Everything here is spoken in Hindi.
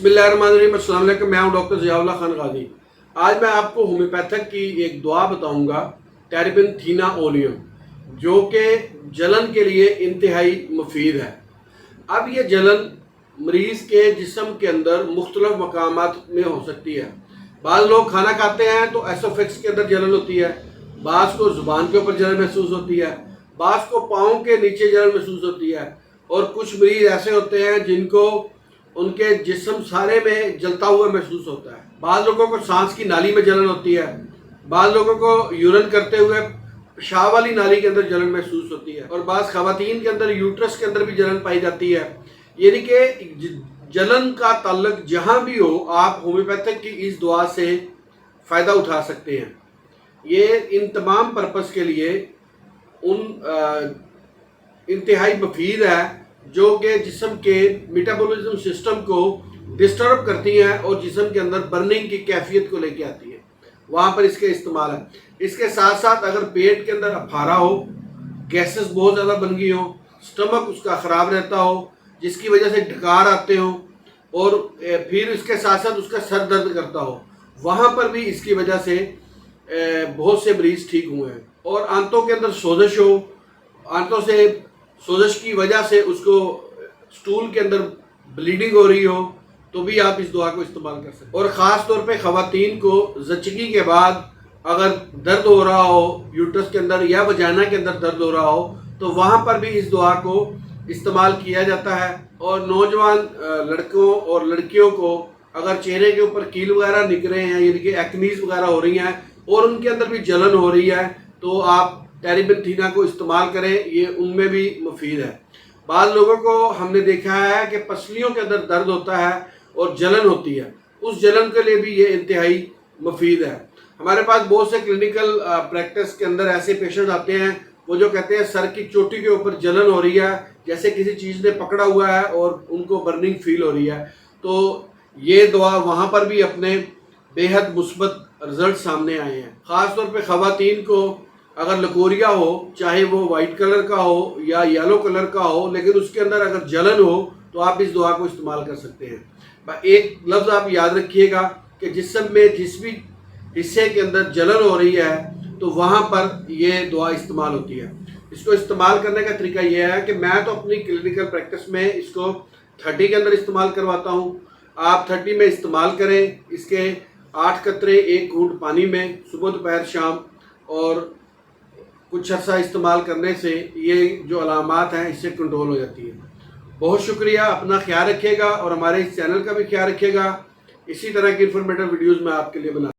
बिस्मिल्लाहिर्रहमानिर्रहीम। अस्सलाम वालेकुम। मैं हूं डॉक्टर ज़ियाउल्लाह खान गाजी। आज मैं आपको होम्योपैथिक की एक दुआ बताऊंगा, टेरेबिनथीना ओलियम, जो कि जलन के लिए इंतहाई मुफीद है। अब ये जलन मरीज़ के जिस्म के अंदर मुख्तलिफ मकामात में हो सकती है। बाज़ लोग खाना खाते हैं तो एसोफेक्स के अंदर जलन होती है, बाज़ को ज़ुबान के ऊपर जलन महसूस होती है, बाज़ को पाँव के नीचे जलन महसूस होती है, और कुछ मरीज़ ऐसे होते हैं जिनको उनके जिस्म सारे में जलता हुआ महसूस होता है। बाज़ लोगों को सांस की नाली में जलन होती है, बाज़ लोगों को यूरिन करते हुए पेशाब वाली नाली के अंदर जलन महसूस होती है, और बाज़ ख़वातीन के अंदर यूट्रस के अंदर भी जलन पाई जाती है। यानी कि जलन का ताल्लुक जहाँ भी हो, आप होम्योपैथिक की इस दुआ से फ़ायदा उठा सकते हैं। ये इन तमाम पर्पज़ के लिए इंतहाई मुफीद है, जो कि जिस्म के मेटाबॉलिज्म सिस्टम को डिस्टर्ब करती हैं और जिस्म के अंदर बर्निंग की कैफियत को लेके आती है। वहाँ पर इसके इस्तेमाल है। इसके साथ साथ अगर पेट के अंदर अफारा हो, गैसेस बहुत ज़्यादा बन गई हो, स्टमक उसका ख़राब रहता हो, जिसकी वजह से ढकार आते हो, और फिर इसके साथ साथ उसका सर दर्द करता हो, वहाँ पर भी इसकी वजह से बहुत से मरीज़ ठीक हुए हैं। और आंतों के अंदर सोजिश हो, आंतों से सोजिश की वजह से उसको स्टूल के अंदर ब्लीडिंग हो रही हो, तो भी आप इस दुआ को इस्तेमाल कर सकते हैं। और ख़ास तौर पे ख़वातीन को ज़चगी के बाद अगर दर्द हो रहा हो, यूट्रस के अंदर या वजाना के अंदर दर्द हो रहा हो, तो वहाँ पर भी इस दुआ को इस्तेमाल किया जाता है। और नौजवान लड़कों और लड़कियों को अगर चेहरे के ऊपर कील वगैरह निकले हैं, यानी कि एक्नीज वगैरह हो रही हैं और उनके अंदर भी जलन हो रही है, तो आप टेरेबिनथीना को इस्तेमाल करें, ये उनमें भी मुफीद है। बाद लोगों को हमने देखा है कि पसलियों के अंदर दर्द होता है और जलन होती है, उस जलन के लिए भी ये इंतहाई मुफीद है। हमारे पास बहुत से क्लिनिकल प्रैक्टिस के अंदर ऐसे पेशेंट आते हैं, वो जो कहते हैं सर की चोटी के ऊपर जलन हो रही है, जैसे किसी चीज़ ने पकड़ा हुआ है और उनको बर्निंग फील हो रही है। तो ये दवा वहाँ पर भी अपने बेहद मुस्बत रिजल्ट सामने आए हैं। ख़ास तौर पे ख़वातीन को अगर लकोरिया हो, चाहे वो वाइट कलर का हो या येलो कलर का हो, लेकिन उसके अंदर अगर जलन हो, तो आप इस दुआ को इस्तेमाल कर सकते हैं। एक लफ्ज़ आप याद रखिएगा कि जिस्म में जिस भी हिस्से के अंदर जलन हो रही है, तो वहाँ पर ये दुआ इस्तेमाल होती है। इसको इस्तेमाल करने का तरीका यह है कि मैं तो अपनी क्लिनिकल प्रैक्टिस में इसको 30 के अंदर इस्तेमाल करवाता हूँ। आप 30 में इस्तेमाल करें। इसके 8 कतरे 1 घूंट पानी में सुबह दोपहर शाम, और कुछ अर्सा इस्तेमाल करने से ये जो अलामात हैं इससे कंट्रोल हो जाती है। बहुत शुक्रिया। अपना ख्याल रखिएगा और हमारे इस चैनल का भी ख्याल रखिएगा। इसी तरह की इन्फॉर्मेटिव वीडियोज़ मैं आपके लिए बना